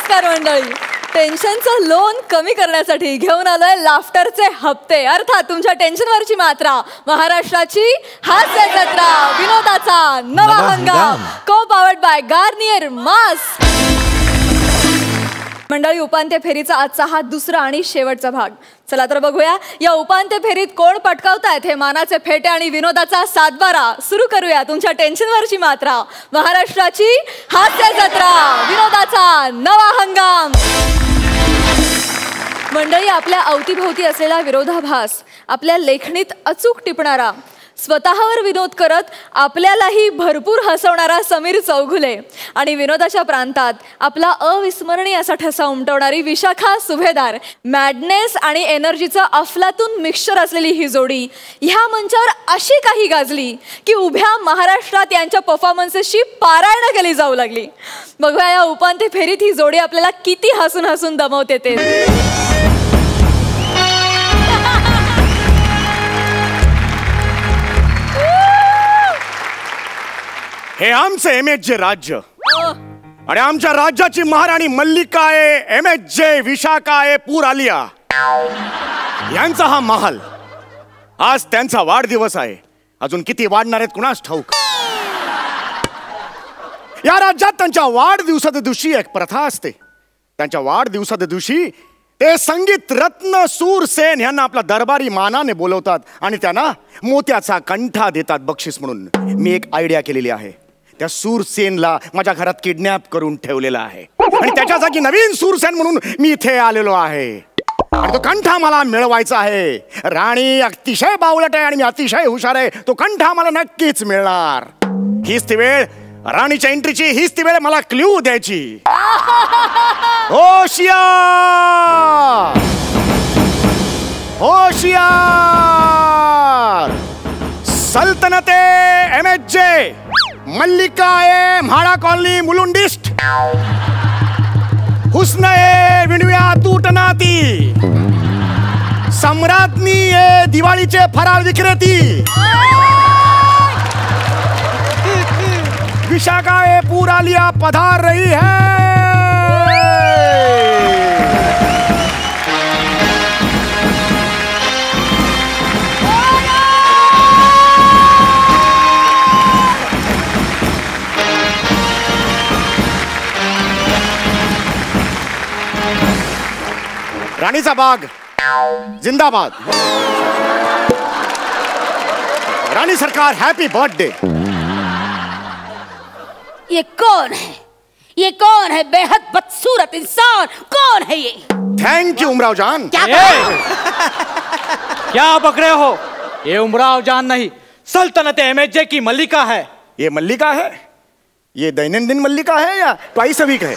नमस्कार मंडळी. टेन्शनचं लोन कमी करण्यासाठी घेऊन आलोय लाफ्टरचे हप्ते. अर्थात तुमच्या टेन्शनवरची मात्रा. महाराष्ट्राची हास्य जत्रा, विनोदाचा नवा हंगाम. को पावर्ड बाय गार्नियर मास्क. मंडळी, उपांत्य फेरीचा आजचा हा दुसरा आणि शेवटचा भाग. चला तर बघूया या उपांत्य फेरीत कोण पटकावतायत हे मानाचे फेटे आणि विनोदाचा सातबारा. सुरू करूया तुमच्या टेन्शनवरची मात्रा. महाराष्ट्राची हास्य जत्रा, विनोदाचा नवा हंगाम. मंडळी, आपल्या अवतीभोवती असलेला विरोधाभास, आपल्या लेखणीत अचूक टिपणारा, स्वतःवर विनोद करत आपल्यालाही भरपूर हसवणारा समीर चौघुले आणि विनोदाच्या प्रांतात आपला अविस्मरणीय असा ठसा उमटवणारी विशाखा सुभेदार. मॅडनेस आणि एनर्जीचं अफलातून मिक्सचर असलेली ही जोडी ह्या मंचावर अशी काही गाजली की उभ्या महाराष्ट्रात यांच्या परफॉर्मन्सेसची पारायण केली जाऊ लागली. बघूया या उपांत्य फेरीत ही जोडी आपल्याला किती हसून हसून दमवते ते. हे आमचं MHJ राज्य आणि आमच्या राज्याची महाराणी मल्लिका आहे, MHJ विशाखा आहे, पूर आलिया यांचा हा महाल. आज त्यांचा वाढदिवस आहे. अजून किती वाढणार आहेत कुणास ठाऊक. या राज्यात त्यांच्या वाढदिवसाच्या दिवशी एक प्रथा असते. त्यांच्या वाढदिवसाच्या दिवशी ते संगीत रत्न सूरसेन यांना आपला दरबारी मानाने बोलवतात आणि त्यांना मोत्याचा कंठा देतात बक्षीस म्हणून. मी एक आयडिया केलेली आहे. त्या सूरसेनला माझ्या घरात किडनॅप करून ठेवलेला आहे आणि त्याच्या जागी नवीन सूरसेन म्हणून मी इथे आलेलो आहे आणि तो कंठा मला मिळवायचा आहे. राणी अतिशय बावळट आहे आणि मी अतिशय हुशार आहे. तो कंठा मला नक्कीच मिळणार. हीच ती वेळ राणीच्या एंट्रीची, हीच ती वेळ मला क्ल्यू द्यायची. होशियार होशियार, सल्तनते MHJ मल्लिका ए म्हाडा कॉलनी मुलुंडिस्ट, हुस्न ए विणव्या तूटनाती, सम्राज्ञी ए दिवाळीचे फराळ विक्रेती, विशाखा ए पूर आलिया पधार रही है. राणीचा बाग जिंदाबाद. रानी सरकार हैप्पी बर्थडे. ये कौन है? ये कौन है बेहद बदसूरत इंसान? कौन है ये? थैंक यू उमराव जान. क्या बक रहे हो? ये उमराव जान नहीं, सल्तनत MHJ की मल्लिका है. ये मल्लिका है? ये दैनंदिन मल्लिका है या ट्वाइस अ वीक है?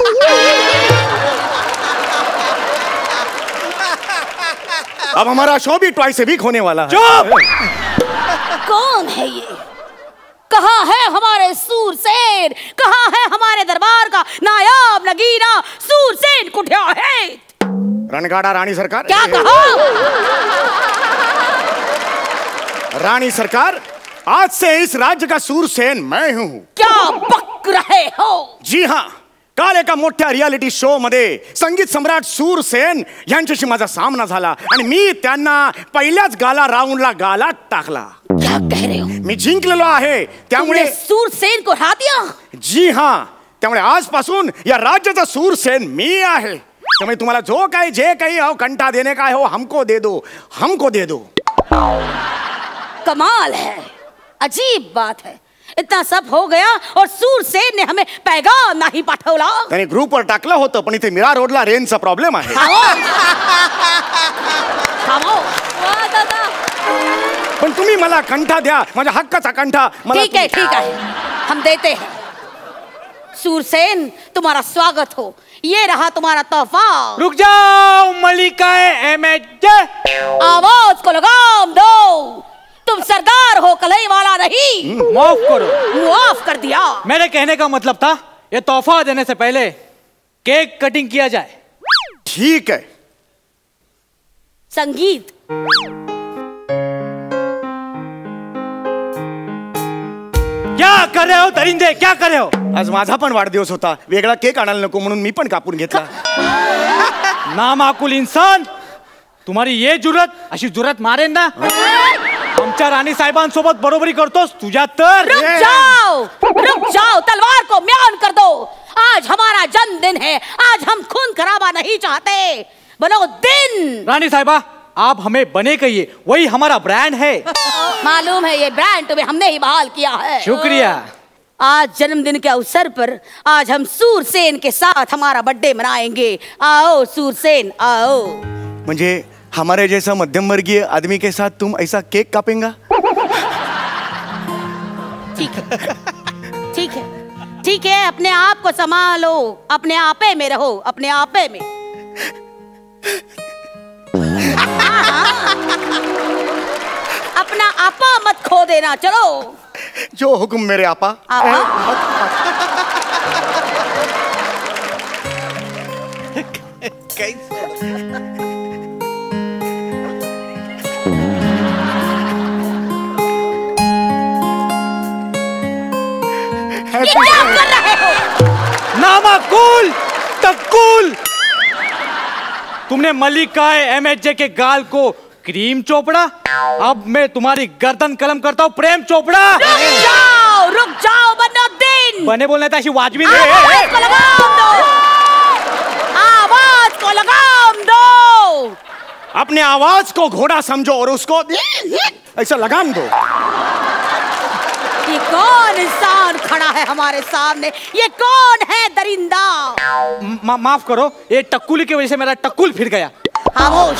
अब हमारा शो भी ट्वाइस अ वीक होने वाला है. चुप! कौन है ये? कहाँ है हमारे सूरसेन? कहाँ है हमारे दरबार का नायाब नगीना सूरसेन? कुठ्या है? रणगाड़ा रानी सरकार. क्या कहा? रानी सरकार, आज से इस राज्य का सूरसेन मैं हूँ. क्या बक रहे हो? जी हाँ, काल एका मोठ्या रियालिटी शो मध्ये संगीत सम्राट सूरसेन यांच्याशी माझा सामना झाला आणि मी त्यांना पहिल्याच गाला राऊंडला गालात टाकला. क्या कह रहे हो? मी जिंकलेलो आहे. त्यामुळे सूरसेन को हरा दिया. जी हाँ, त्यामुळे आजपासून या राज्याचा सूरसेन मी आहे. त्यामुळे तुम्हाला जो काही जे काही हो कंठा देने का हो हमको दे दो, हमको दे दो. कमाल है, अजीब बात है. इतना सब हो गया और सूरसेन ने हमें पैगाम नाही पाठवला. त्याने ग्रुपवर टाकलं होतं पण इथे मीरा रोडला रेंजचा प्रॉब्लेम आहे. पण तुम्ही मला कंठा द्या, माझ्या हक्काचा कंठा मला. ठीक है, ठीक है, हम देते हैं. सूरसेन, तुम्हारा स्वागत हो. ये रहा तुम्हारा तोहफा. रुक जाओ मल्लिका MHJ. आवाज को लगाम दो. तुम सरदार हो, कलई वाला नहीं. माफ करो. माफ कर दिया. मेरे कहने का मतलब था ये तोहफा देने से पहले केक कटिंग किया जाए. ठीक है. संगीत. क्या कर रहे हो दरिंदे, क्या कर रहे हो? आज माझा पण वाढदिवस होता, वेगळा केक आणायला नको म्हणून मी पण कापून घेतला. नामाकुल इंसान, तुम्हारी ये जुरत, अशी जुरत मारेन ना. आमच्या राणी साहेबांसोबत बरोबरी करतोस तुझ्या तर. रुक जाओ, तलवार को म्यान कर दो. आज हमारा जन्मदिन है, आज हम खून खराबा नहीं चाहते. बनो दिन. रानी साहिबा, आप हमें बने कहिए, वही हमारा ब्रांड है. मालूम है, ये ब्रांड तुम्हें हमने ही बहाल किया है. शुक्रिया. आज जन्मदिन के अवसर पर आज हम सूरसेन के साथ हमारा बर्थडे मनाएंगे. आओ सूरसेन, आओ. म्हणजे हमारे जैसा मध्यम वर्गीय आदमी के साथ तुम ऐसा केक कापेंगा? ठीक है, ठीक है, ठीक है. अपने आप को संभालो, अपने आपे में रहो, अपने आपे में. अपना आपा मत खो देना. चलो. जो हुक्म मेरे आपा. ये क्या कर रहे हो? नामाकुल तकुल, तुमने मल्लिका MHJ के गाल को क्रीम चोपड़ा, अब मैं तुम्हारी गर्दन कलम करता हूँ प्रेम चोपड़ा. रुक जाओ बनो दिन. बने बोलने अशी वाजवी आवाज को लगाम दो. आवाज को लगाम दो. अपने आवाज को घोड़ा समझो और उसको ऐसा लगाम दो. ये कौन इंसान खड़ा है हमारे सामने? ये कौन है दरिंदा? माफ करो, ये टक्कुली की वजह से मेरा टक्कुल फिर गया. खामोश.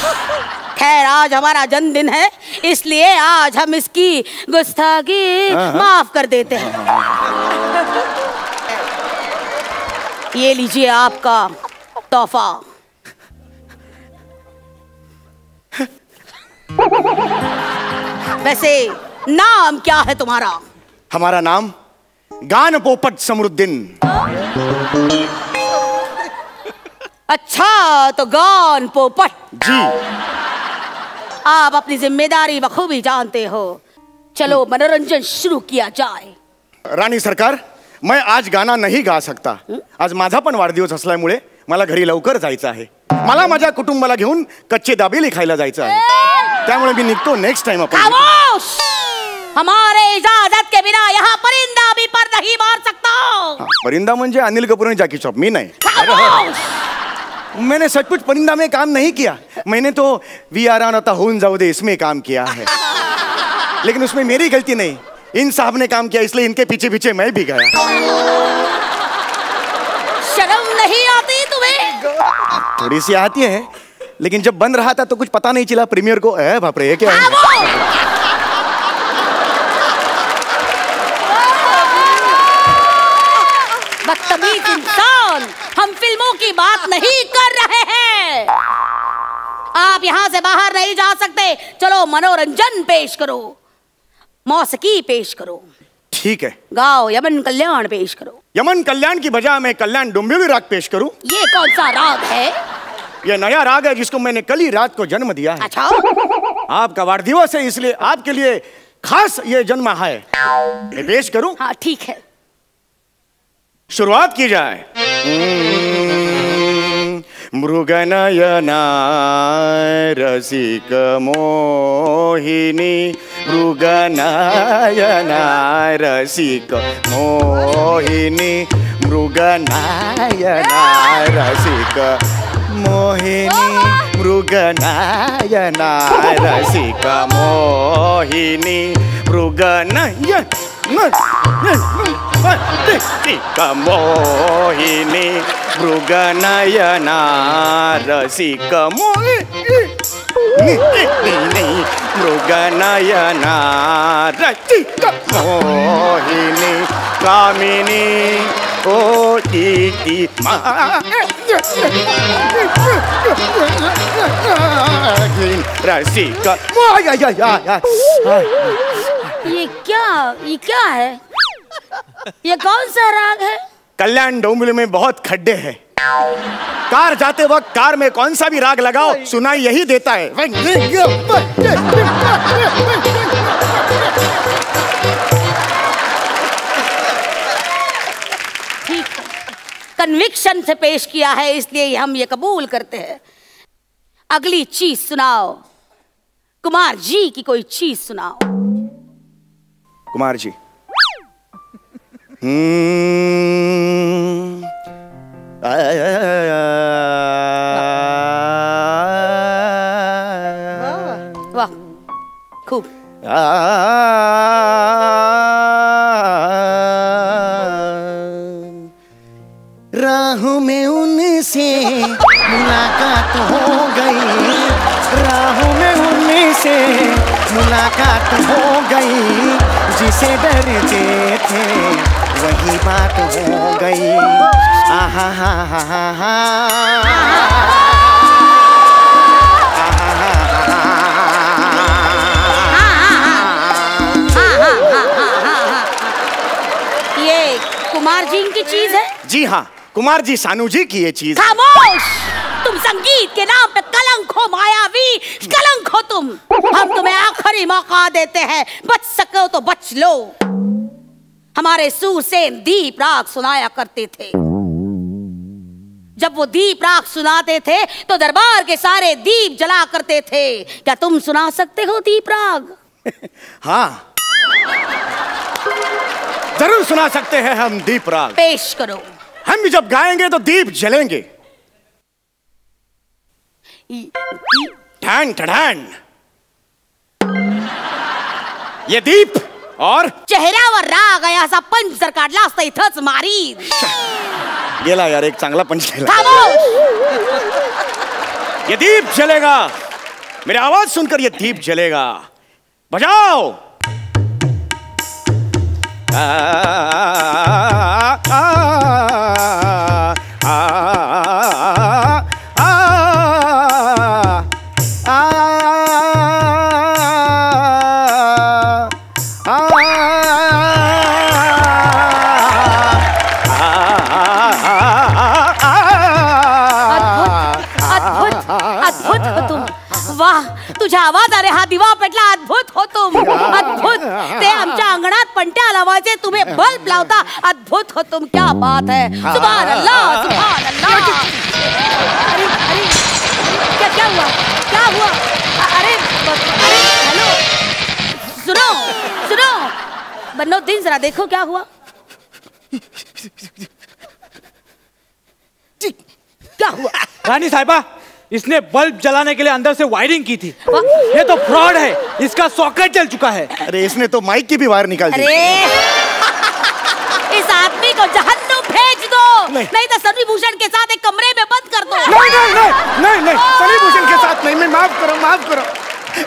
खैर, आज हमारा जन्मदिन है, इसलिए आज हम इसकी गुस्ताखी माफ कर देते हैं. ये लीजिए आपका तोहफा. वैसे नाम क्या है तुम्हारा? हमारा नाम गान पोपट समरुद्दीन. अच्छा, तो गान पोपट जी. आप अपनी जिम्मेदारी बखूबी जानते हो. चलो मनोरंजन शुरू किया जाए. राणी सरकार, मैं आज गाना नहीं गा सकता. आज माझा पण वाढदिवस असल्यामुळे मला घरी लवकर जायचं आहे. मला माझ्या कुटुंबाला घेऊन कच्चे दाबेली खायला जायचं आहे. त्यामुळे मी निघतो. नेक्स्ट टाइम आपण. खामोश. हमारे इजाजत के बिना यहाँ परिंदा भी पर नहीं मार सकता. परिंदा म्हणजे अनिल कपूर आणि जॅकी श्रॉफ, मी नाही. खामोश. मैंने सचमुच परिंदा में काम नहीं किया. मैंने तो वी आर ऑन आता होऊन जाऊ दे इसमें काम किया है, लेकिन उसमें मेरी गलती नहीं. इन साहब ने काम किया, इसलिए इनके पीछे पीछे मैं भी गया. शर्म नहीं आती तुम्हें? थोड़ी सी आती है, लेकिन जब बन रहा था तो कुछ पता नहीं चला प्रीमियर को. बाप रे, क्या है? बदतमीज इंसान, हम फिल्मों की बात नहीं कर रहे हैं. आप यहाँ से बाहर नहीं जा सकते. चलो मनोरंजन पेश करो, मौसीकी पेश करो. ठीक है. गाओ यमन कल्याण पेश करो. यमन कल्याण की बजाय मैं कल्याण डोंबिवली राग पेश करूं. ये कौन सा राग है? यह नया राग है जिसको मैंने कल ही रात को जन्म दिया है. अच्छा. आपका वाढदिवस है, इसलिए आपके लिए खास ये जन्म है. मैं पेश करूं. हाँ ठीक है. शुरुआत की जाए. मृगनयना रसिक मोहिनी, मृगनयना रसिक मोहिनी, मृगनयना रसिक मोहिनी, मृगनयना रसिक मोहिनी, मृगनयना रसिक मोहिनी, मृगनयना रसिक मोहिनी, मृगनयना रसिक मोहिनी, कामिनी ओ दीदी रसिक. ये क्या है? ये कौन सा राग है? कल्याण डोंबिवली में बहुत खड्डे हैं. कार जाते वक्त कार में कौन सा भी राग लगाओ, सुनाई यही देता है. कन्विक्शन से पेश किया है, इसलिए हम ये कबूल करते हैं। अगली चीज सुनाओ कुमार जी की, कोई चीज सुनाओ। कुमार जी, वाह, खूब। राहों में उनसे मुलाकात हो गई, राहों में उनसे मुलाकात हो गई, जिसे डरते थे वही बात हो गई। आहा हा हा हा हा, ये कुमार जी की चीज है? जी हाँ, कुमार जी सानू जी की ये चीज। खामोश! तुम संगीत के नाम पे कलंक हो मायावी, कलंक हो तुम। हम तुम्हें आखिरी मौका देते हैं, बच सको तो बच लो। हमारे सूरसेन दीप राग सुनाया करते थे। जब वो दीप राग सुनाते थे तो दरबार के सारे दीप जला करते थे। क्या तुम सुना सकते हो दीप राग? हाँ, जरूर सुना सकते हैं हम दीप राग। पेश करो। हम भी जब गाएंगे तो दीप जलेंगे। ठन ठन, ये दीप और चेहऱ्यावर राग असा पंच जर काढला असता इथंच मारी। गेला यार, एक चांगला पंच गेला। खामोश! ये दीप जलेगा, मेरी आवाज सुनकर ये दीप जलेगा। बजाओ। आ, आ, आ, आ, आ, अद्भुत हो तुम। वाह, तुझ्या आवाजाने हा दिवा पेटला। अद्भुत हो तुम, अद्भुत। ते आमच्या अंगणात पणत्या लावायचे, तुम्ही बल्ब लावता। अद्भुत हो तुम, क्या बात है। सुभान अल्लाह, सुभान अल्लाह। अरे अरे, क्या हुआ, क्या हुआ? अरे हेलो, सुनो सुनो बन्नौद्दीन, जरा देखो क्या हुआ। क्या हुआ? रानी साहिबा, इसने बल्ब जलाने के लिए अंदर से वायरिंग की थी। ये तो फ्रॉड है, इसका सॉकेट जल चुका है। अरे इसने तो माइक की भी वायर निकाल दी। अरे इस आदमी को जहन्नुम भेज दो, नहीं तो सनी भूषण के साथ एक कमरे में बंद कर दो। नहीं नहीं नहीं नहीं नहीं, सनी भूषण के साथ नहीं। मैं माफ करो, माफ करो,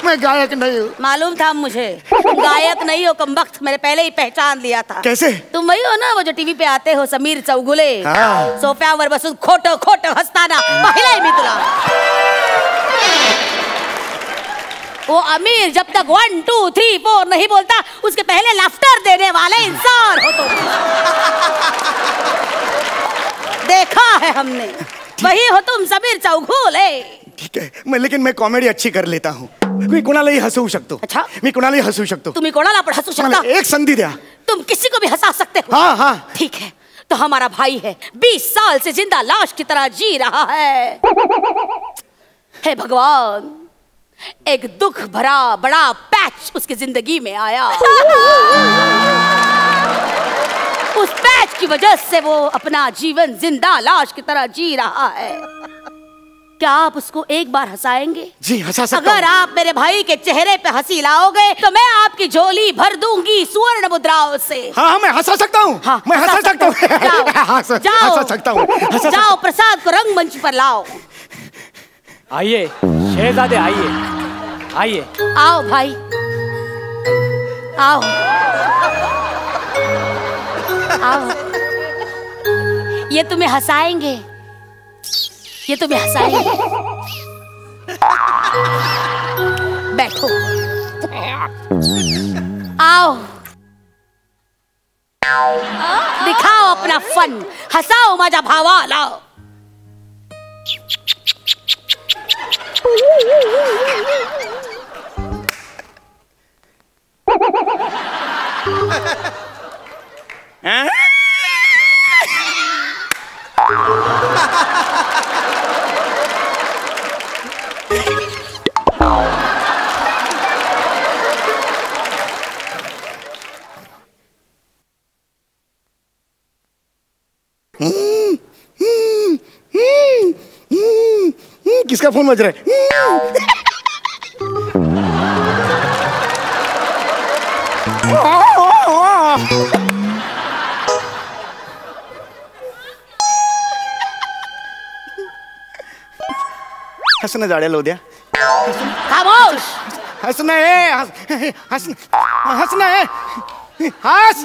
मैं गायक नहीं हूँ। मालूम था मुझे, गायक नहीं हो कमबख्त, मैंने पहले ही पहचान लिया था। कैसे? तुम वही हो ना, वो जो टीवी पे आते हो, समीर चौगुले। हाँ। सोफ्यावर बसून खोट खोट हसताना पाहिलंय मी तुला। वो अमीर जब तक 1 2 3 4 नहीं बोलता, उसके पहले लाफ्टर देने वाले इंसान हो तुम। देखा है हमने, वही हो तुम, समीर चौगुले। ठीक है, लेकिन मैं कॉमेडी अच्छी कर लेता हूँ। मी कोणालाही हसवू शकतो। अच्छा? मी कोणालाही हसवू शकतो। तुम्ही कोणाला पण हसू शकता? मला एक संधी द्या। तुम किसी को भी हंसा सकते हो। हाँ हाँ। ठीक है, तो हमारा भाई है, 20 साल से जिंदा लाश की तरह जी रहा है। हे भगवान, एक दुख भरा बड़ा पैच उसकी जिंदगी में आया। उस पैच की वजह से वो अपना जीवन जिंदा लाश की तरह जी रहा है। क्या आप उसको एक बार हंसाएंगे? जी, हंसा सकता अगर हूं। आप मेरे भाई के चेहरे पे हंसी लाओगे तो मैं आपकी झोली भर दूंगी स्वर्ण मुद्राओं से। हाँ, मैं हंसा सकता हूँ। हाँ, मैं हंसा सकता हूँ। जाओ, हंसा सकता हूँ। जाओ, प्रसाद को रंगमंच पर लाओ। आइए शहजादे, आइए आइए। आओ भाई, आओ आओ। ये तुम्हें हंसाएंगे, ये तुम्हें हंसाएंगे। बैठो, आओ, दिखाओ अपना फन, हंसाओ माझा भावा, लाओ। किसका फोन बज रहा है? हसणं जाड्याला उद्या खामोश. हसणं आहे हसणं आहे हस.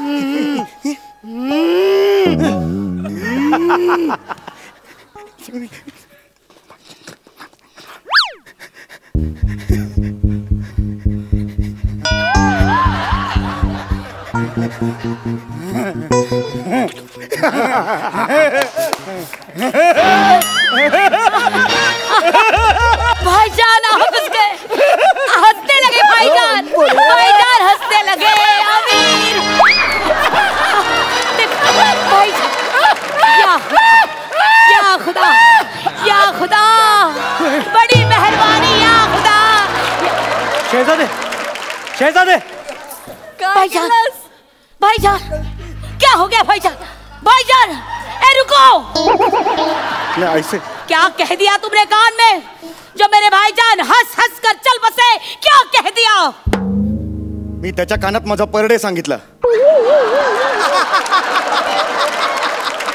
भाईजान हंस गए, हंसने लगे भाईजान. भाईजान हंसने लगे. अमीर भाईजान. या खुदा, या खुदा, बड़ी मेहरबानी या खुदा. शहजादे, शहजादे. काय भाईजान, केलंस? भाईजान, क्या हो गया भाईजान? भाईजान, ए रुको. नहीं ऐसे क्या कह दिया तुमने कान में? जो मेरे भाईजान हंस हंस कर चल बसे, क्या कह दिया? मी त्याच्या कानात माझा परडे सांगितलं.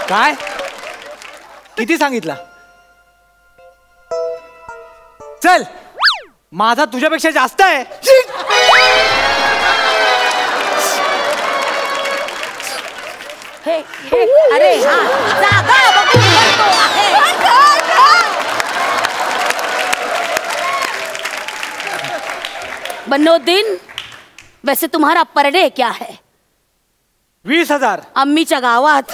काय किती सांगितला? चल, माझा तुझ्यापेक्षा जास्त आहे. हे, अरे हाँ, जागा बघून करतो आहे. बन्नोद्दीन, वैसे तुम्हारा परडे क्या है? 20,000. अम्मीच्या गावात.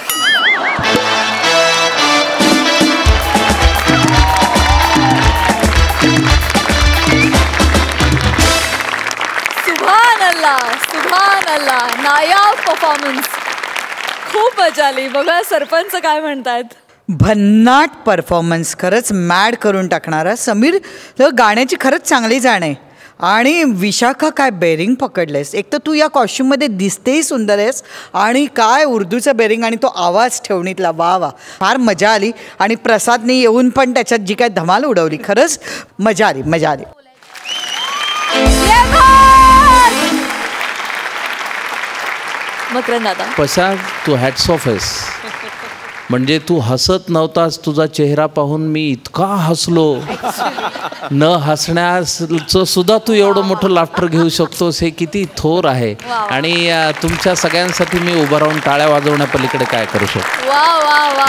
सुभान अल्लाह, सुभान अल्लाह. नायाब परफॉर्मन्स. खूप मजा आली. बघा सरपंच काय म्हणतायत. भन्नाट परफॉर्मन्स, खरंच मॅड करून टाकणारा. समीर गाण्याची खरंच चांगली जाण आहे. आणि विशाखा काय बेरिंग पकडलेस. एक तर तू या कॉस्ट्यूममध्ये दिसतेही सुंदर आहेस आणि काय उर्दूचं बेरिंग आणि तो आवाज ठेवणीतला. वा वा, फार मजा आली. आणि प्रसादने येऊन पण त्याच्यात जी काय धमाल उडवली, खरंच मजा आली, मजा आली. मकरंद दादा, प्रसाद, तू हॅट्स ऑफ आहेस. म्हणजे तू हसत नव्हतास, तुझा चेहरा पाहून मी इतका हसलो. न हसण्याचं सुद्धा तू एवढं मोठं लाफ्टर घेऊ शकतोस, हे किती थोर आहे. आणि तुमच्या सगळ्यांसाठी मी उभं राहून टाळ्या वाजवण्यापलीकडे काय करू शकतो. वा वा वा.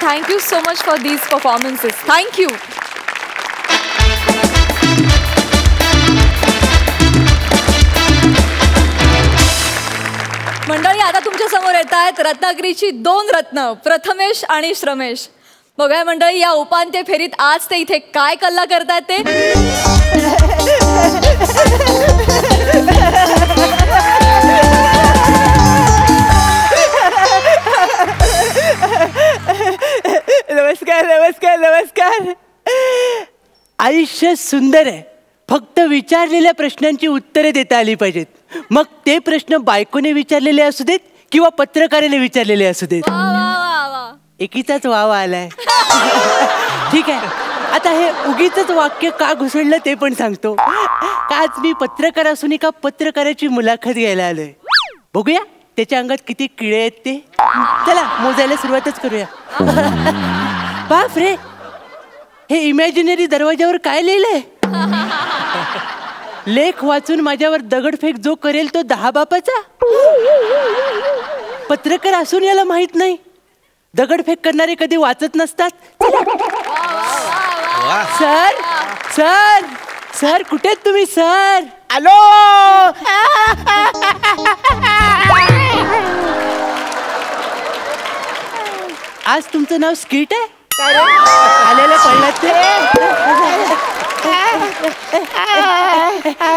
Thank you so much for these performances. Thank you. मंडळी, आता तुमच्या समोर येत आहेत रत्नागिरीची 2 रत्न, प्रथमेश आणि श्रमेश. बघा मंडळी, या उपांत्य फेरीत आज ते इथे काय कल्ला करतात ते. नमस्कार नमस्कार नमस्कार. आयुष्य सुंदर आहे, फक्त विचारलेल्या प्रश्नांची उत्तरे देता आली पाहिजेत. मग ते प्रश्न बायकोने विचारलेले असू देत किंवा पत्रकाराने विचारलेले असू देत. वा वा वा वा. एकीचाच वावा आलाय. ठीक आहे, आता हे उगीचच वाक्य का घुसळलं ते पण सांगतो. का आज मी पत्रकार असून एका पत्रकाराची मुलाखत घ्यायला आलोय. बघूया त्याच्या अंगात किती किडे आहेत ते. चला मोजायला सुरुवातच करूया. बाप रे, हे इमॅजिनरी दरवाजावर काय लिहिलंय? लेख वाचून माझ्यावर दगडफेक जो करेल तो 10 बापाचा. पत्रकार असून याला माहित नाही दगडफेक करणारे कधी वाचत नसतात. सर सर सर, कुठे आहेत तुम्ही सर? आलो. आज तुमचं नाव स्किट आहे? आलेलं कळलं ते.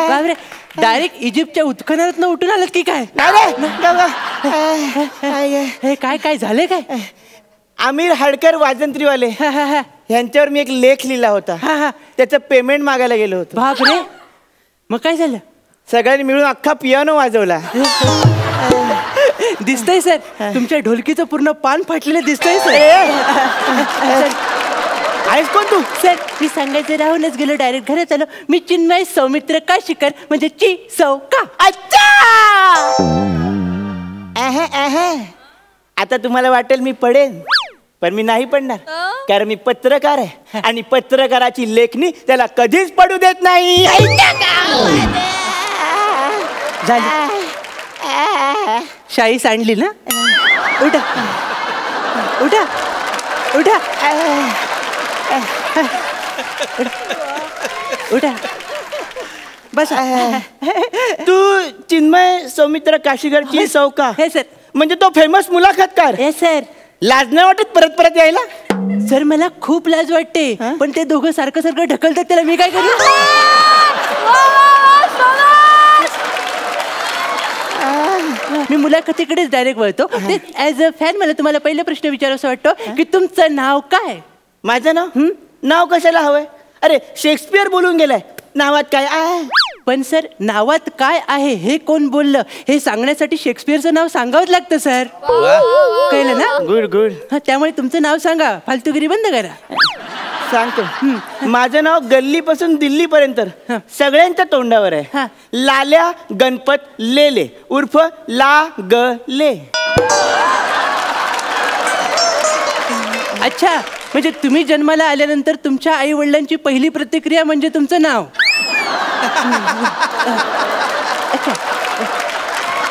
बापरे, डायरेक्ट इजिप्तच्या उत्खननात उठून आलात की काय? हे काय काय झाले काय? आमिर हडकर वाजंत्रीवाले यांच्यावर मी एक लेख लिहिला होता. त्याचं पेमेंट मागायला गेलो होतो. बापरे, मग काय झालं? सगळ्यांनी मिळून अख्खा पियानो वाजवला. दिसतंय सर, तुमच्या ढोलकीचं पूर्ण पान फाटलेलं दिसतंय सर. आहेस कोण तू? सर मी सांगायचं राहूनच गेलो, डायरेक्ट घरात आलो. मी चिन्मय सौमित्र काशीकर म्हणजे ची सौ का. अच्छा, आता तुम्हाला वाटेल मी पडेन, पण मी नाही पडणार. कारण मी पत्रकार आहे आणि पत्रकाराची लेखणी त्याला कधीच पडू देत नाही. झाली शाई सांडली ना. उठा उठा उठा उठा बस. तू चिन्मय सौमित्र काशीकरची सौका. हे सर. म्हणजे तो फेमस मुलाखतकार. हे सर. लाज नाही वाटत परत परत यायला? सर मला खूप लाज वाटते, पण ते दोघं सारखं सारखं ढकलतात, त्याला मी काय करू? मी मुलाखतीकडेच डायरेक्ट वळतो. ते ऍज अ फॅन मला तुम्हाला पहिला प्रश्न विचारायचा वाटतो की तुमचं नाव काय? माझं नाव? नाव कशाला हवंय? अरे शेक्सपियर बोलून गेलाय, नावात काय आहे? पण सर नावात काय आहे हे कोण बोललं हे सांगण्यासाठी शेक्सपियरचं नाव सांगावंच लागतं सर. कळलं ना? Good good. त्यामुळे तुमचं नाव सांगा, फालतूगिरी बंद करा. सांगतो. माझं नाव गल्लीपासून दिल्ली पर्यंत सगळ्यांच्या तोंडावर आहे. लाल्या गणपत लेले उर्फ ला ग ले. अच्छा, म्हणजे तुम्ही जन्माला आल्यानंतर तुमच्या आई वडिलांची पहिली प्रतिक्रिया म्हणजे तुमचं नाव. अच्छा,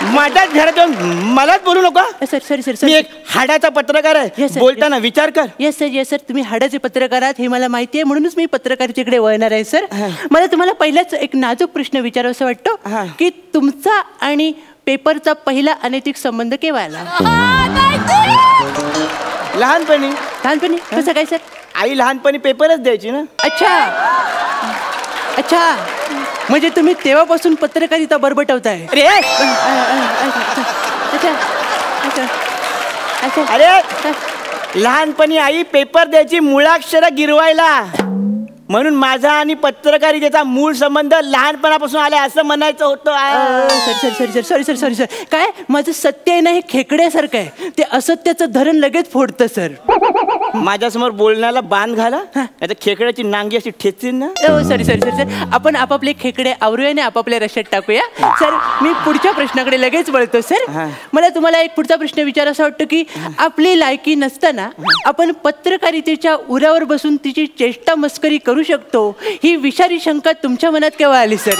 माझ्याच घरात येऊन मलाच बोलू नका. सर सॉरी सर, मी एक हाडाचा पत्रकार आहे. Yes, sir. बोलताना विचार कर. Yes sir, yes sir. तुम्ही हाडाचे पत्रकार आहात हे मला माहिती आहे, म्हणूनच मी पत्रकारितेकडे वळणार आहे सर. मला तुम्हाला पहिलाच एक नाजूक प्रश्न विचारावासा वाटतो की तुमचा आणि पेपरचा पहिला अनैतिक संबंध केव्हा आला? लहानपणी. लहानपणी कसं काय सर? आई लहानपणी पेपरच द्यायची ना. अच्छा अच्छा, म्हणजे तुम्ही तेव्हापासून पत्रकारिता बरबटवताय. अरे अच्छा अच्छा अच्छा. अरे लहानपणी आई पेपर द्यायची मुळाक्षर गिरवायला, म्हणून माझा आणि पत्रकारितेचा मूळ संबंध लहानपणापासून आलाय असं म्हणायचं होतं. Sorry sir. काय माझं सत्य आहे ना हे खेकड्यासारखं आहे, ते असत्याचं धरण लगेच फोडतं सर. माझ्यासमोर बोलण्याला बांध घाला, आता खेकड्याची नांगी अशी ठेचीन ना. सॉरी. आपण आपापले खेकडे आवरूया आणि आपापल्या रश्यात टाकूया. सर मी पुढच्या प्रश्नाकडे लगेच वळतो सर. मला तुम्हाला एक पुढचा प्रश्न विचारायचा वाटतो की आपली लायकी नसताना आपण पत्रकारितेच्या उरावर बसून तिची चेष्टा मस्करी करू शकतो, ही विषारी शंका तुमच्या मनात केव्हा आली सर?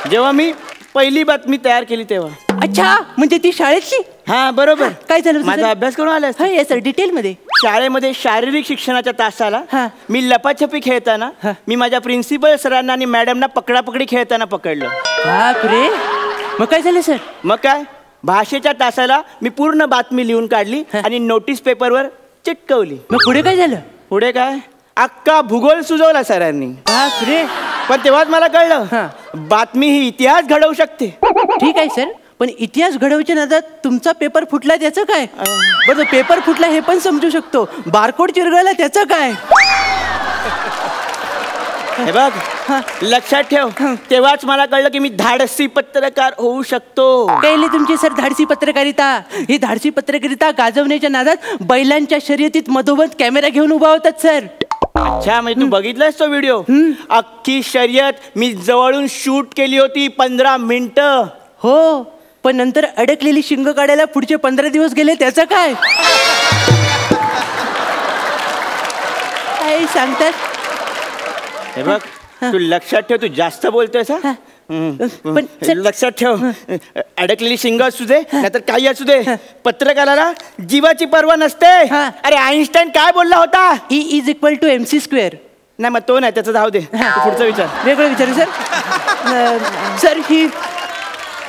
जेव्हा मी पहिली बातमी तयार केली तेव्हा. अच्छा, म्हणजे ती शाळेतली? हा बरोबर. काय झालं? माझा अभ्यास करून आलास? हो सर, डिटेल मध्ये. शाळेमध्ये शारीरिक शिक्षणाच्या तासाला मी लपाछपी खेळताना मी माझ्या प्रिन्सिपल सरांना आणि मॅडमना पकडापकडी खेळताना पकडलं. बापरे, मग काय झालं सर? मग काय, भाषेच्या तासाला मी पूर्ण बातमी लिहून काढली आणि नोटीस पेपरवर चिटकवली. मग पुढे काय झालं? पुढे काय, अख्खा भूगोल सुचवला सरांनी. बापरे. पण तेव्हाच मला कळलं बातमी ही इतिहास घडवू शकते. ठीक आहे सर, पण इतिहास घडवच्या नादात तुमचा पेपर फुटला त्याचं काय? बरं, पेपर फुटला हे पण समजू शकतो, बारकोड चिरगळला त्याचं काय? हे बघ, लक्षात ठेव, तेव्हाच मला कळलं की मी धाडसी पत्रकार होऊ शकतो. कळली तुमची सर धाडसी पत्रकारिता. ही धाडसी पत्रकारिता गाजवण्याच्या नादात बैलांच्या शर्यतीत मधोमध कॅमेरा घेऊन उभा होतात सर. अच्छा, म्हणजे तू बघितलास तो व्हिडिओ? अख्खी शर्यत मी जवळून शूट केली होती 15 मिनिटं. हो, पण नंतर अडकलेली शिंग काढायला पुढचे 15 दिवस गेले त्याचं काय? काय सांगतात? हे बघ, तू लक्षात ठेव, तू जास्त बोलतोयस. पण लक्षात ठेव, अडकलेली शिंग असू दे नाहीतर काही असू दे, पत्रकाराला जीवाची पर्वा नसते. अरे आईन्स्टाईन काय बोलला होता? E = mc². नाही, मग तो नाही, त्याचं जाऊ दे, पुढचा विचार. वेगळं विचारू सर. सर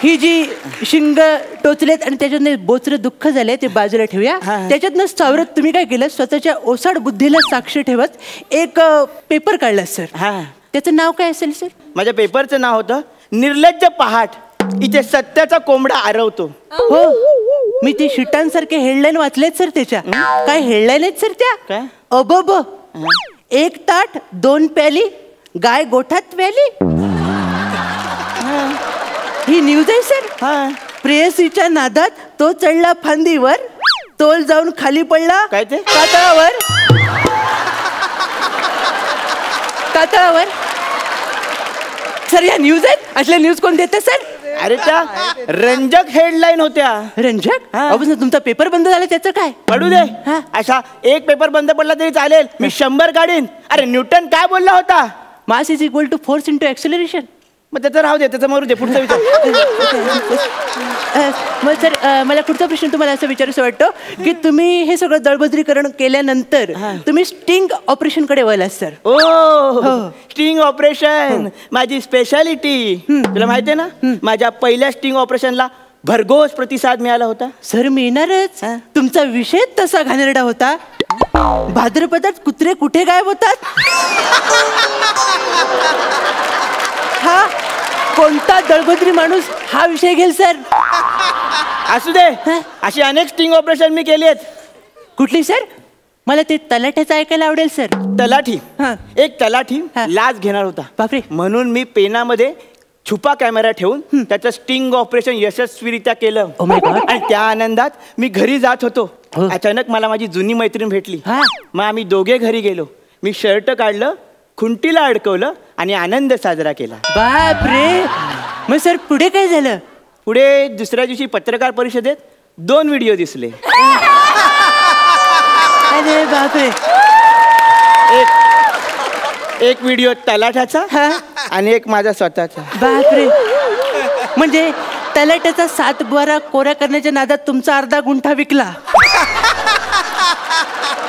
ही जी शिंग टोचलेत आणि त्याच्यातनं बोचरं दुःख झालंय ते बाजूला ठेवूया. त्याच्यातनं सावरत तुम्ही काय केलं, स्वतःच्या ओसाड बुद्धीला साक्ष ठेवत एक पेपर काढला सर. त्याचं नाव काय असेल सर? माझ्या पेपरचं नाव होतं निर्लज्ज पहाट, इथे सत्याचा कोंबडा आरवतो. हो, मी ती शिटांसारखे हेडलाईन वाचलेत सर त्याच्या. काय हेडलाईन आहेत सर त्या? काय? अबब, 1 ताट 2 प्याली, गाय गोठात प्याली. ही न्यूज आहे सर. प्रेयसीच्या नादात तो चढला फांदीवर, तोल जाऊन खाली पडला. काय ते? कातळावर. कातळावर सर. या न्यूज आहेत. असल्या न्यूज कोण देते सर? अरे त्या रंजक हेडलाईन होत्या. रंजक? अहो तुमचा पेपर बंद झाला त्याचं काय? पडू दे. अशा एक पेपर बंद पडला तरी चालेल, मी 100 काढीन. अरे न्यूटन काय बोलला होता? Mass is equal to force into acceleration. मग त्याचं राहू दे, त्याचं मरू दे. पुढचा विचार. मग सर मला पुढचा प्रश्न तुम्हाला असं विचारायचं वाटतं की तुम्ही हे सगळं दळबद्रीकरण केल्यानंतर तुम्ही स्टिंग ऑपरेशन कडे वळलात सर. ओ, स्टिंग ऑपरेशन माझी स्पेशालिटी. तुला माहितीये ना, माझ्या पहिल्या स्टिंग ऑपरेशनला भरघोस प्रतिसाद मिळाला होता. सर मिळणारच. तुमचा विषय तसा घाणेरडा होता. भाद्रपदात कुत्रे कुठे गायब होतात. हा कोणता दळबद्री माणूस हा विषय घेईल सर? असू दे. अशी अनेक स्टिंग ऑपरेशन मी केली आहेत. कुठली सर? मला ते तलाठ्याचं ऐकायला आवडेल सर. तलाठी. एक तलाठी लाच घेणार होता. बापरे. म्हणून मी पेनामध्ये छुपा कॅमेरा ठेवून त्याचं स्टिंग ऑपरेशन यशस्वीरित्या केलं. आणि त्या आनंदात मी घरी जात होतो. अचानक मला माझी जुनी मैत्रीण भेटली. मग आम्ही दोघे घरी गेलो. मी शर्ट काढलं, खुंटीला अडकवलं आणि आनंद साजरा केला. बापरे. मग सर पुढे काय झालं? पुढे दुसऱ्या दिवशी पत्रकार परिषदेत 2 व्हिडिओ दिसले. अरे बापरे. एक व्हिडिओ तलाठ्याचा आणि एक माझा स्वतःचा. बापरे. म्हणजे तलाठ्याचा 7 बारा कोऱ्या करण्याच्या नादात तुमचा अर्धा गुंठा विकला.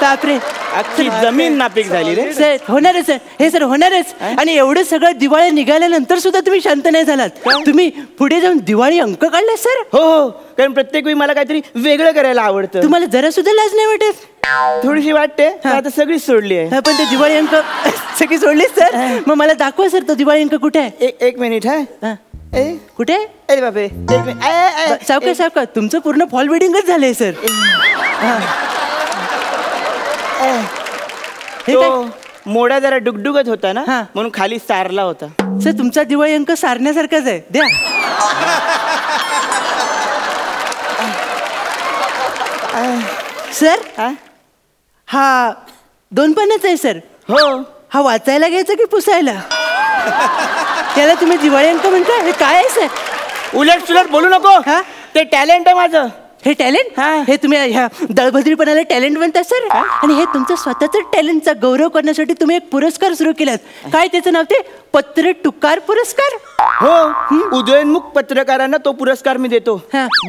बापरे. अख्खी जमीन नापीक झाली रे. सर होणारच सर. हे सर होणारच. आणि एवढं सगळं दिवाळी निघाल्यानंतर सुद्धा तुम्ही शांत नाही झालात. तुम्ही पुढे जाऊन दिवाळी अंक काढले सर. हो, कारण प्रत्येक वेळी मला काहीतरी वेगळं करायला आवडतं. तुम्हाला जरा सुद्धा लाज नाही वाटत? थोडीशी वाटते, आता सगळीच सोडली आहे. पण ते दिवाळी अंक सगळी सोडलीच सर. मग मला दाखवा सर तो दिवाळी अंक कुठे आहे. एक मिनिट. कुठे? अरे बापरे. सावकाश सावकाश. तुमचं पूर्ण फॉल वेडिंगच झालंय सर. तो मोडा जरा डुगडुगत होता ना, म्हणून खाली सारला होता. सर तुमचा दिवाळी अंक सारण्यासारखाच आहे. द्या. सर हा 2 पानाचा आहे सर. हो. हा वाचायला घ्यायचा की पुसायला? त्याला तुम्ही दिवाळी अंक म्हणता? हे काय आहे सर? उलट सुलट बोलू नको. ते टॅलेंट आहे माझं. हे टॅलेंट? हे तुम्ही ह्या दळभद्रीपणाला टॅलेंट म्हणता सर. आणि हे तुमचं स्वतःच टॅलेंटचा गौरव करण्यासाठी तुम्ही एक पुरस्कार सुरू केलात. काय त्याचं नाव? ते पत्र टुकार पुरस्कार. हो, उदयोन्मुख पत्रकारांना तो पुरस्कार मी देतो.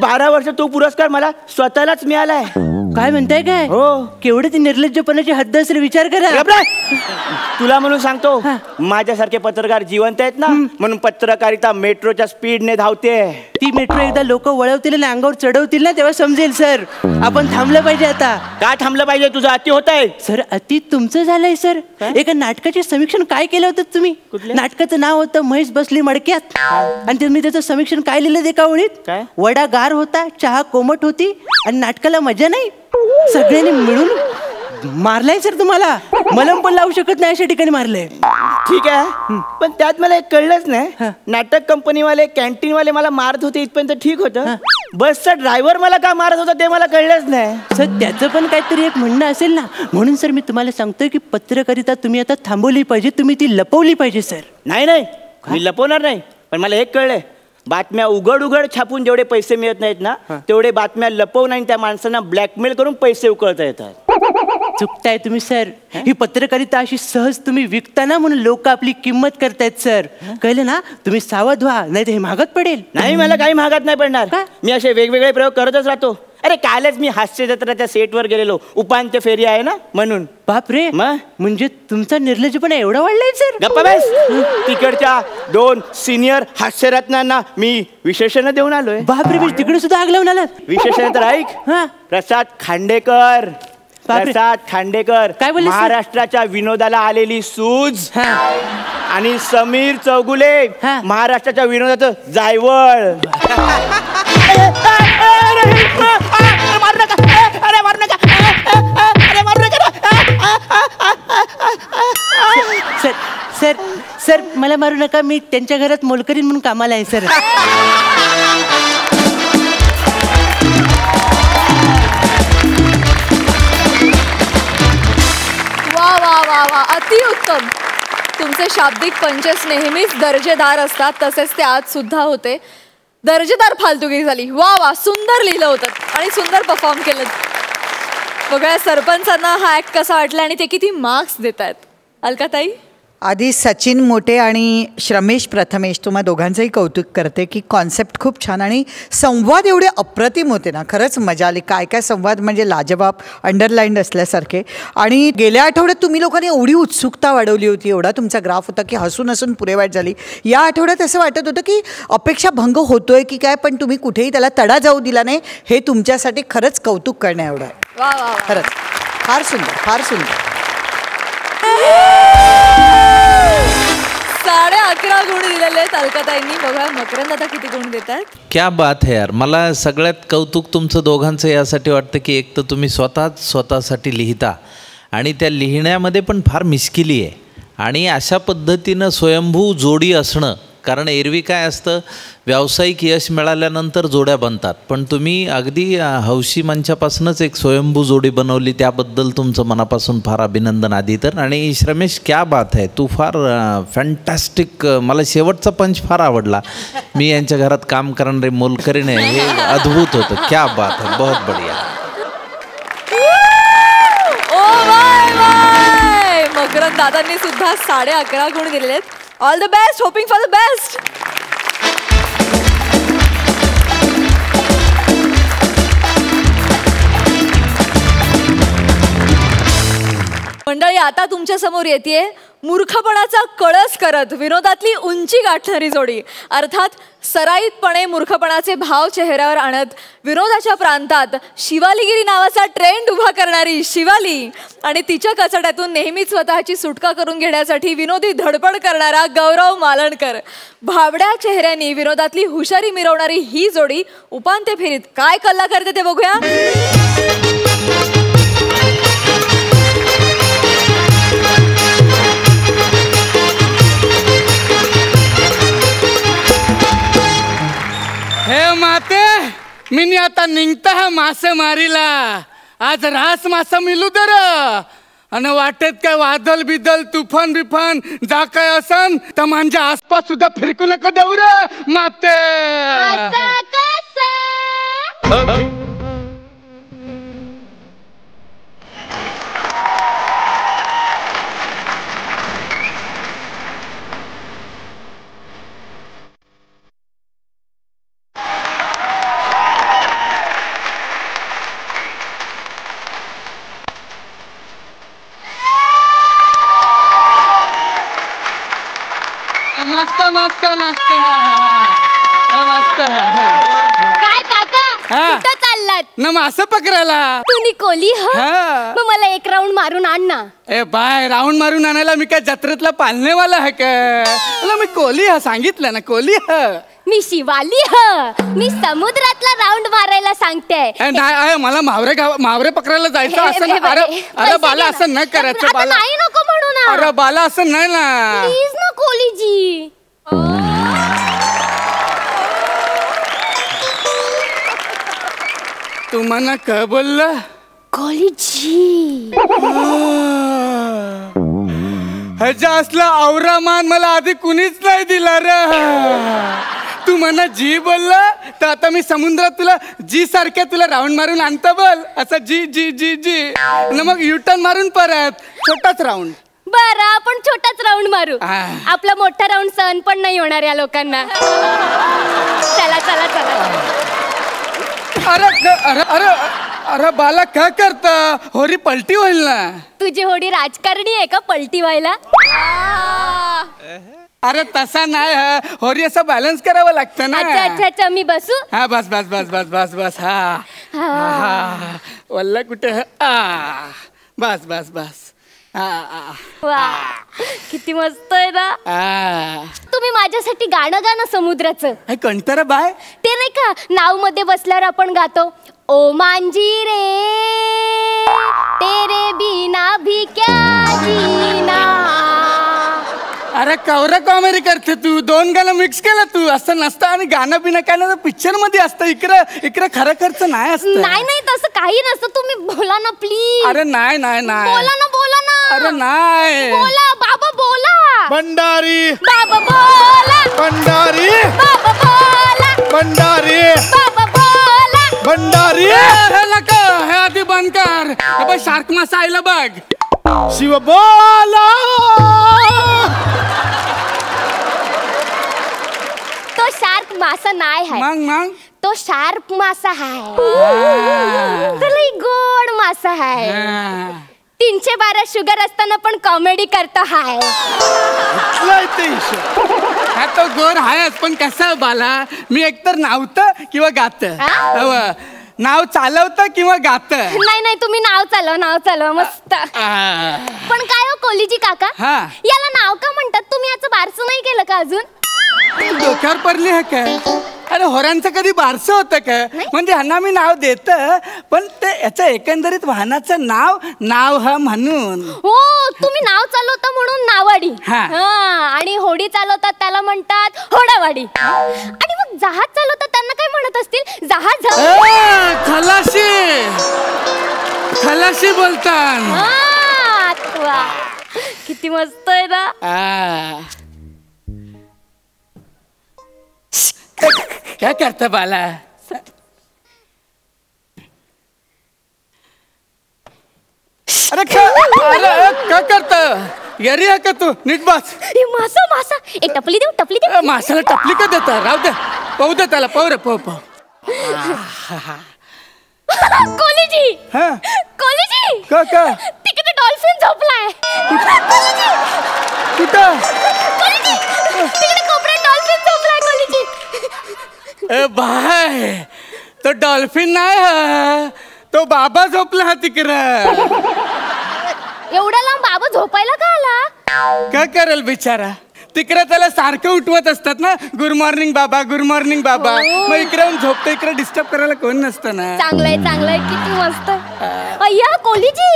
12 वर्ष तो पुरस्कार मला स्वतःलाच मिळालाय. काय म्हणताय काय? हो. केवढे ती निर्लज्जपणाची हद्द असेल विचार करा. तुला म्हणून सांगतो, माझ्यासारखे पत्रकार जिवंत आहेत ना, म्हणून पत्रकारिता मेट्रोच्या स्पीडने धावते. ती मेट्रो एकदा लोक वळवतील आणि अंगावर चढवतील ना, तेव्हा समजेल सर. आपण थांबलं पाहिजे आता. काय थांबलं पाहिजे? तुझं अति होत आहे सर. अति तुमचं झालंय सर. एका नाटकाचे समीक्षण काय केलं होतं तुम्ही? नाटकाचं नाव होतं महेश बसली मडक्यात. आणि तुम्ही त्याचं समीक्षण काय लिहिलं एका ओळीत? वडा गार होता, चहा कोमट होती आणि नाटकाला मजा नाही. सगळ्यांनी मिळून मारलाय सर तुम्हाला. मलम पण लावू शकत नाही अशा ठिकाणी मारलंय. ठीक आहे, पण त्यात मला एक कळलंच नाही. नाटक कंपनीवाले, कॅन्टीनवाले मला मारत होते इथपर्यंत ठीक होतं. बसचा ड्रायव्हर मला का मारत होता ते मला कळलंच नाही. सर त्याचं पण काहीतरी एक म्हणणं असेल ना. म्हणून सर मी तुम्हाला सांगतोय की पत्रकारिता तुम्ही आता थांबवली पाहिजे. तुम्ही ती लपवली पाहिजे सर. नाही, मी लपवणार नाही. पण मला एक कळलंय, बातम्या उघड उघड छापून जेवढे पैसे मिळत नाहीत ना, तेवढे बातम्या लपवून आणि त्या माणसांना ब्लॅकमेल करून पैसे उकळता येतात. चुकताय तुम्ही सर. ही पत्रकारिता अशी सहज तुम्ही विकताना म्हणून लोक आपली किंमत करतायत सर. कळलं ना? तुम्ही सावध व्हा, नाही तर हे महागात पडेल. नाही, मला काही महागात नाही पडणार. मी असे वेगवेगळे प्रयोग करतच राहतो. अरे कालच मी हास्य जत्राच्या सेटवर गेलेलो, उपांत्य फेरी आहे ना म्हणून. बापरे, म्हणजे तुमचा निर्लज्जपणा एवढा वाढलाय सर? गप्पा बस. तिकडच्या 2 सिनियर हास्यरत्नांना मी विशेषण देऊन आलोय. बापरे, म्हणजे तिकडे सुद्धा आग लावून आलात? विशेषण तर ऐक. प्रसाद खांडेकर. प्रसाद खांडेकर काय बोलले? महाराष्ट्राच्या विनोदाला आलेली सूज. आणि समीर चौगुले महाराष्ट्राच्या विनोदाचं जायवळ. सर सर सर मला मारू नका, मी त्यांच्या घरात मोलकरीण म्हणून कामाला आहे सर. वा वा वा वा, अतिउत्तम. तुमचे शाब्दिक पंचेस नेहमीच दर्जेदार असतात, तसेच ते आज सुद्धा होते. दर्जेदार फालतुगी झाली. वा वा, सुंदर लिहिलं होतं आणि सुंदर परफॉर्म केलं. बघा सरपंचांना हा ॲक्ट कसा वाटला आणि ते किती मार्क्स देत आहेत. अलकाताई? आधी सचिन मोटे आणि श्रमेश प्रथमेश तुम्हा दोघांचंही कौतुक करते की कॉन्सेप्ट खूप छान आणि संवाद एवढे अप्रतिम होते ना, खरंच मजा आली. काय काय संवाद म्हणजे लाजवाब, अंडरलाईन्ड असल्यासारखे. आणि गेल्या आठवड्यात तुम्ही लोकांनी एवढी उत्सुकता वाढवली होती, एवढा तुमचा ग्राफ होता की हसून हसून पुरेवाट झाली. या आठवड्यात असं वाटत होतं की अपेक्षा भंग होतोय की काय, पण तुम्ही कुठेही त्याला तडा जाऊ दिला नाही. हे तुमच्यासाठी खरंच कौतुक करण्या एवढं. वा वा, खरंच फार सुंदर, फार सुंदर. 11.5 गुण दिलेले आहेत अलकाताईंनी. बघा मकरंद आता किती गुण देतात. क्या बात है यार. मला सगळ्यात कौतुक तुमचं दोघांचं यासाठी वाटतं की एक तर तुम्ही स्वतःसाठी लिहिता आणि त्या लिहिण्यामध्ये पण फार मिश्किली आहे. आणि अशा पद्धतीनं स्वयंभू जोडी असणं, कारण एरवी काय असतं, व्यावसायिक यश मिळाल्यानंतर जोड्या बनतात, पण तुम्ही अगदी हौशी मंचापासूनच एक स्वयंभू जोडी बनवली, त्याबद्दल तुमचं मनापासून फार अभिनंदन आधी तर. आणि श्रमेश क्या बात आहे, तू फार फॅन्टॅस्टिक. मला शेवटचा पंच फार आवडला. मी यांच्या घरात काम करणारे मोलकरीण आहे, हे अद्भुत होतं. क्या बात आहे, बहुत बढिया. मकरंद दादांनी सुद्धा 11.5 गुण दिलेले आहेत. All the best, hoping for the best. मंडळी, आता तुमच्या समोर येते मूर्खपणाचा कळस करत विनोदातली उंची गाठणारी जोडी, अर्थात सराईतपणे मूर्खपणाचे भाव चेहऱ्यावर आणत विनोदाच्या प्रांतात शिवालीगिरी नावाचा ट्रेंड उभा करणारी शिवाली आणि तिच्या कचड्यातून नेहमीच स्वतःची सुटका करून घेण्यासाठी विनोदी धडपड करणारा गौरव मालणकर. भाबड्या चेहऱ्यांनी विनोदातली हुशारी मिरवणारी ही जोडी उपांत्य फेरीत काय कल्ला करते ते बघूया. हे माते, मी आता निघता हा मासे मारीला. आज रास मासा मिलू दर. आणि वाटेत काय वादल बिदल तुफान बिफान जा काय असन तर माझ्या आसपास सुद्धा फिरकू नका देऊ रे माते. मस्त मस्त मस्त मस्त. काय काका, कुठं चाललात? ना मासे पकडायला. तुम्ही कोली मग मला एक राऊंड मारून आण ना. ए बाय, राऊंड मारून आणायला मी काय जत्रेतला पालनेवाला आहे का? मी कोली सांगितलं ना, कोली मी शिवाली मी समुद्रातला राऊंड मारायला सांगते. नाही, मला मावरे पकडायला जायचं असं ना. अरे बाला, असं नाही करायचं बाला. नाही नको म्हणू ना. अरे बाला, असं नाही ना. प्लीज ना कोलीजी. तू मना काय बोलला? कोलीजी ह्याच्या असला औरामान मला आधी कुणीच नाही दिला रे. तू म्हणा जी बोलला तर आता मी समुद्रात तुला जी सारख्या तुला राऊंड मारून आणता बोल. असं जी जी जी जी न मग युटर्न मारून परत छोटाच राऊंड. बरं, आपण छोटाच राऊंड मारू. आपला मोठा राऊंड सहन पण नाही होणार या लोकांना. चला चला चला. अरे अरे अरे अरे बाला काय करता होरी पलटी होईल ना. तुझी होडी राजकारणी आहे का पलटी व्हायला? अरे तसा नाही होरी असं बॅलन्स करावं लागतं ना. अच्छा अच्छा अच्छा मी बसू? हा बस बस बस बस बस बस हा वल्ला कुठे बस बस बस वा किती मस्त आहे ना. तुम्ही माझ्यासाठी गाणं गा ना समुद्राचं. कंटाळा बाय ते नाही का नाव मध्ये बसल्यावर आपण गातो ओ मांजी रे तेरे बिना भी क्या जीना. अरे कवरा कॉमेडी करते तू. दोन गाणं मिक्स केलं तू. असं नसतं. आणि गाणं बिना काय ना पिक्चर मध्ये असतं. इकडे खरं खर्च नाही असतं. नाही नाही तसं काही नसतं. तुम्ही बोला ना प्लीज. अरे नाही नाही नाही बोला ना बोला ना. अरे नाही बोला बाबा बोला. भंडारी बाबा बोला. भंडारी बाबा बोला. भंडारी बाबा बोला. भंडारी. हे नका हे आधी बंद कर. हे शार्क मासा आयला बघ. शिव बोला. तो शार्क मासा नाही आहे. मग तो शार्प मासा आहे. तो लई गोड मासा आहे. 312 शुगर असताना पण कॉमेडी करतो हाय. हा तो गोर आहेच पण कसं बाला मी एकतर नावतं किंवा गात. नाव चालवतं किंवा गात. नाही नाही तुम्ही नाव चालवा मस्त. पण काय हो कोलीजी काका याला नाव का म्हणतात? तुम्ही याचं बारसं नाही केलं का अजून? डोक्यावर पडली आहे काय? अरे होरांचं कधी बारसं होतं का? म्हणजे ह्यांना मी नाव देत पण ते याचं एकंदरीत वाहनाचं नाव हा म्हणून. हो तुम्ही नाव चालवता म्हणून नावाडी. आणि होडी चालवतात त्याला म्हणतात होडावाडी. आणि मग जहाज चालवतात त्यांना काय म्हणत असतील? जहाज. खलाशी बोलतात. किती मस्त आहे ना. क्या करता बाला? अरे क्या करता? यारी है का तू? नीट बस. मासा एक टपली देऊ. माशाला टपली का देता? राहू दे पाहू दे त्याला. पाहू रे पाहू. कोलीजी कोलीजी का तिकडे डॉल्फिन झोपलाय. कुठं? कोलीजी तिकडे कोपऱ्यात डॉल्फिन झोपलाय. कोलीजी बाय तो डॉल्फिन नाही तो बाबा झोपला तिकडं. एवढा लांब बाबा झोपायला का आला? काय करेल बिचारा? तिकडे त्याला सारखं उठवत असतात ना गुड मॉर्निंग बाबा गुड मॉर्निंग बाबा. मग इकडे येऊन झोपतो. इकडे डिस्टर्ब करायला कोण नसतं ना. चांगलंय किती मस्त. अय्या कोलीजी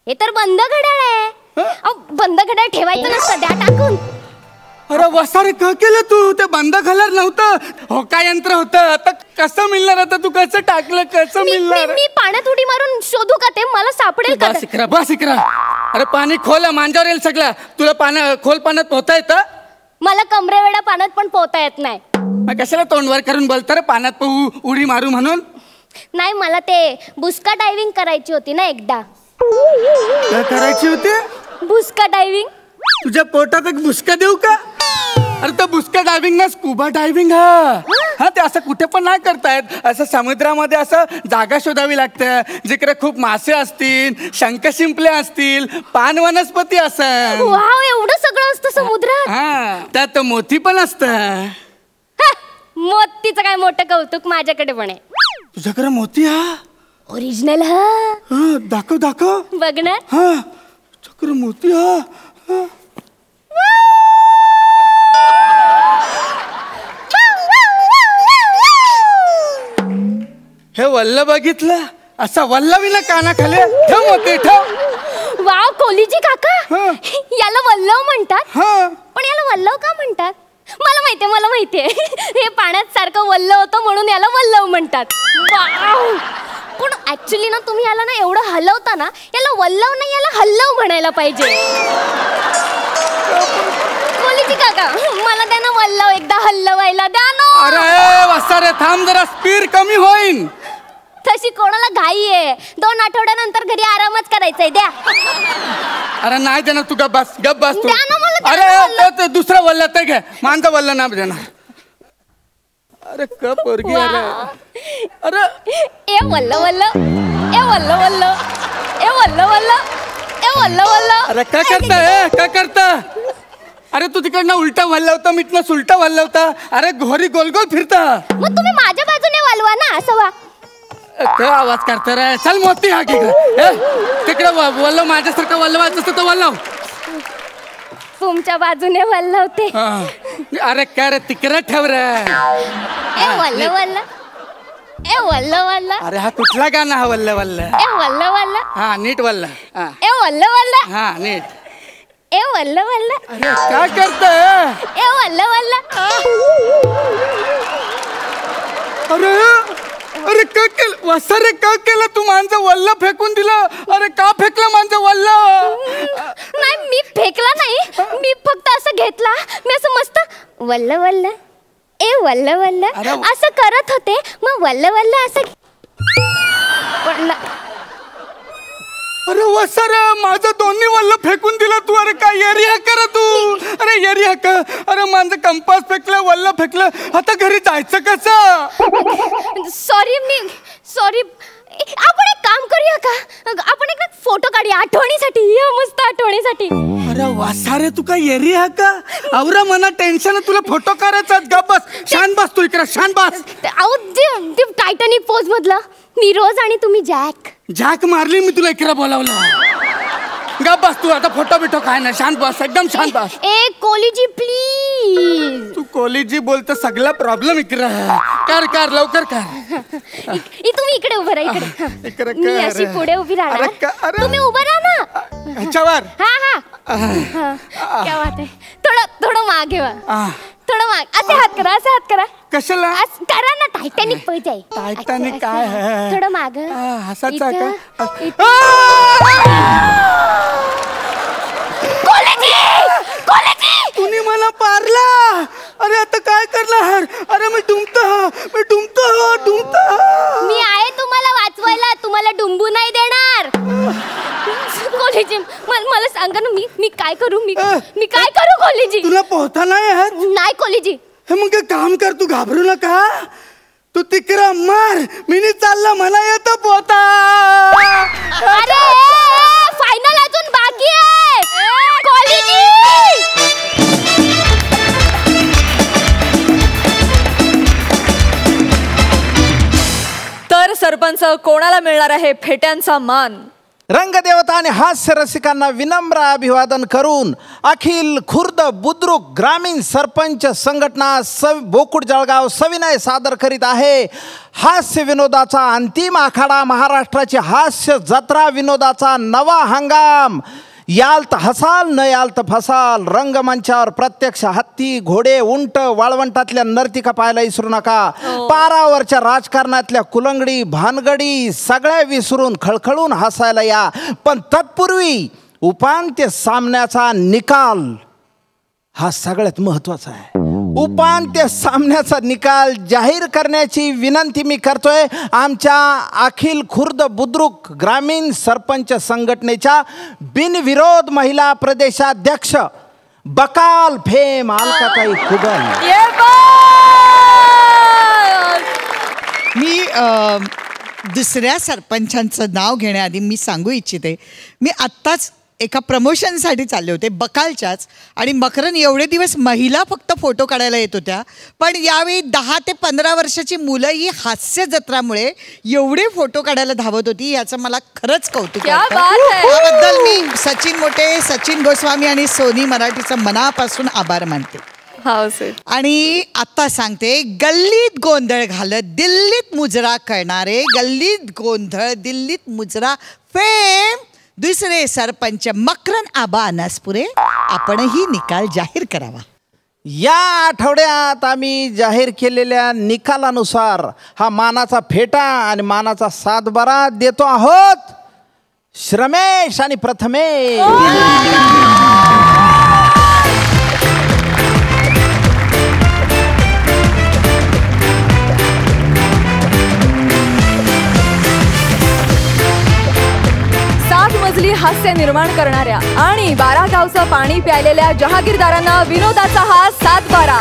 हे तर बंद घड्याळ आहे. बंद घड्याळ ठेवायचं नसतं. द्या टाकून. अरे वसारे का केलं तू? ते बंद घालर नव्हतं. हो काय यंत्र होतं. आता कसं मिळणार? आता तू कसं टाकलं? कसं मिळणार? मी पाण्यात उडी मारून शोधू का ते? मला सापडेल का? बस इकरा. अरे पाणी खोल मांजावर येईल सगळं. तुला खोल पाण्यात पोहता येतं? मला कमरेवेडा पाण्यात पण पोहता येत नाही. मग कशाला तोंडवर करून बोलतं रे पाण्यात पोहू उडी मारू म्हणून? नाही मला ते बुस्का डायव्हिंग करायची होती ना एकदा. काय करायची होती? बुस्का डायव्हिंग. तुझ्या पोटात एक बुसका देऊ का? अरे तो बुसका डायव्हिंग ना स्कुबा डायव्हिंग. हा ते असं कुठे पण नाही करतायत. असं समुद्रामध्ये असं जागा शोधावी लागतं जिकडे खूप मासे असतील, शंख शिंपले असतील, पान वनस्पती असेल. वाव एवढं सगळं असतं समुद्रात. त्यात मोती पण असतं. मोतीचं काय मोठं कौतुक माझ्याकडे पण आहे. तुझ्याकडे मोती? ओरिजिनल. दाखव बघणार. तुझ्याकडे मोती. हे वल्ल बघितलं? असा वल्लवीला कानाखाली ठेव मोती ठेव. वाव कोलीजी काका याला वल्लव म्हणतात. पण याला वल्लव का म्हणतात? मला माहितीये हे पाण्यात सारखं वल्ल होतं म्हणून याला वल्लव म्हणतात. वाव पण ऍक्च्युली ना तुम्ही याला ना एवढं हलवता ना याला वल्लव नाही याला हल्लव म्हणायला पाहिजे. कोलीजी काका मला द्या ना वल्लव एकदा हल्लवायला द्या ना. अरे वसारे थांब जरा स्पीड कमी होईन. तशी कोणाला घाई आहे? 2 आठवड्यानंतर घरी आरामच करायचंय. द्या. अरे नाही देणार तू. गप बस तू. द्या ना मला. अरे दुसरा वल्ल ते घे. मानचा वल्ल ना देणार. अरे कप पोरगी. अरे अरे ए वल्ल वल्ल ए वल्ल वल्ल ए वल्ल वल्ल ए वल्ल वल्ल. अरे काय करता काय करता? अरे तू तिकडनं उलटा वल्लवता मिटनं सुलटा वल्लवता. अरे घोरी गोल गोल फिरता. मग तुम्ही माझ्या बाजूने वळवा ना असं वा. काय आवाज करता रे? चल मोती हा की तिकडे वल्लव माझ्यासारखं वल्लवायचं असतं तर वल्लव. तुमच्या बाजूने वल्लवते. अरे काय रे तिकडे ठेव रे. ए वल्ल वल्ल ए वल्ल वल्ल. अरे हा कुठला गाणं हा वल्ल वल्ल? ए वल्ल वल्ल. हा नीट वल्ल. ए वल्ल वल्ल. हा नीट. ए वल्ल वल्ल. अरे काय करताय? ए वल्ल वल्ल. अरे अरे का केलं वसारे? का केलं तू? माझं वल्ल फेकून दिलं. अरे का फेकलं माझं वल्ल? नाही मी फेकला नाही, मी फक्त असं घेतला. मी असं मस्त वल्ल वल्ल ए वल्ल वल्ल असं करत होते. मग वल्ल वल्ल असं वल्ल. अरे वसार माझं दोन्ही वल्ल फेकून दिलं तू. अरे काय येरी हक्क रे तू? अरे येरी हक्क. अरे माझं कंपास फेकलं, वल्ल फेकलं. आता घरी जायचं कसं? सॉरी आपण एक काम करूया का? आपण एक फोटो काढूया आठवणीसाठी. मस्त आठवणीसाठी. अरे वासारे तू काय येरी हा का? आवरा मना टेन्शन. तुला फोटो काढायचा. गप बस. शान बस तू इकडे. शान बस. अहो ते टायटॅनिक पोज मधलं मी रोज आणि तुम्ही जॅक. जॅक मारली मी तुला इकडे बोलावलं. गप बस तू. आता फोटो बिटो काय ना. शांत बस. एकदम शांत बस. ए कोलीजी प्लीज. तू कोलीजी बोलतो सगळा प्रॉब्लेम इकडे. कर कर लवकर कर. तुम्ही इकडे उभं राहा. इकडे मी अशी पुढे उभी राहणार. तुम्ही उभं राहा ना ह्याच्यावर. हा क्या बात आहे. थोडं मागे वा. थोडं माग. असे हात करा. असे हात करा. कशाला करा ना? टायटॅनिक पोज आहे. टायटॅनिक काय आहे? थोडं माग. हसायचं का? तुम्ही मला पारला. अरे आता काय करणार? अरे मी डुंबतो. मी आहे तुम्हाला वाचवायला. तुम्हाला डुंबू नाही देणार. कॉलेजी मला सांगा ना. मी काय करू? मी काय करू कॉलेजी? तुला पोहता नाही यार? नाही कॉलेजी. हे मग काम कर. तू घाबरू नका. तू तिकडं मार. मी चालला. मला येतं पोहता. अरे फायनल अजून बाकी आहे कॉलेजी. तर सरपंच कोणाला मिळणार आहे फेट्यांचा मान? रंगदेवता आणि हास्य रसिकांना विनम्र अभिवादन करून अखिल खुर्द बुद्रुक ग्रामीण सरपंच संघटना बोकुड जळगाव सविनय सादर करीत आहे हास्य विनोदाचा अंतिम आखाडा. महाराष्ट्राची हास्य जत्रा विनोदाचा नवा हंगाम. याल तर हसाल, न याल तर फसाल. रंगमंचावर प्रत्यक्ष हत्ती, घोडे, उंट, वाळवंटातल्या नर्तिका पाहायला विसरू नका. पारावरच्या राजकारणातल्या कुलंगडी, भानगडी सगळ्या विसरून खळखळून हसायला या. पण तत्पूर्वी उपांत्य सामन्याचा निकाल हा सगळ्यात महत्वाचा आहे. उपांत्य सामन्याचा निकाल जाहीर करण्याची विनंती मी करतोय आमच्या अखिल खुर्द बुद्रुक ग्रामीण सरपंच संघटनेच्या बिनविरोध महिला प्रदेशाध्यक्ष बकाल फेम अलकाताई खुगल. मी दुसऱ्या सरपंचांचं नाव घेण्याआधी मी सांगू इच्छिते. मी आत्ताच एका प्रमोशनसाठी चालले होते बकालच्याच. आणि मकरन एवढे दिवस महिला फक्त फोटो काढायला येत होत्या. पण यावेळी 10 ते 15 वर्षाची मुलं ही हास्य जत्रामुळे एवढे फोटो काढायला धावत होती. याचं मला खरंच कौतुक वाटतं. त्याबद्दल मी सचिन मोटे, सचिन गोस्वामी आणि सोनी मराठीचं मनापासून आभार मानते. आणि आता सांगते, गल्लीत गोंधळ घालत दिल्लीत मुजरा करणारे गल्लीत गोंधळ दिल्लीत मुजरा फेम दुसरे सरपंच मकरन आबा अनासपुरे आपणही निकाल जाहीर करावा. या आठवड्यात आम्ही जाहीर केलेल्या निकालानुसार हा मानाचा फेटा आणि मानाचा सातबारा देतो आहोत श्रमेश आणि प्रथमेश. मजली हास्य निर्माण करणाऱ्या आणि 12 गावचं पाणी प्यायलेल्या जहागीरदारांना विनोदाचा हा सातबारा.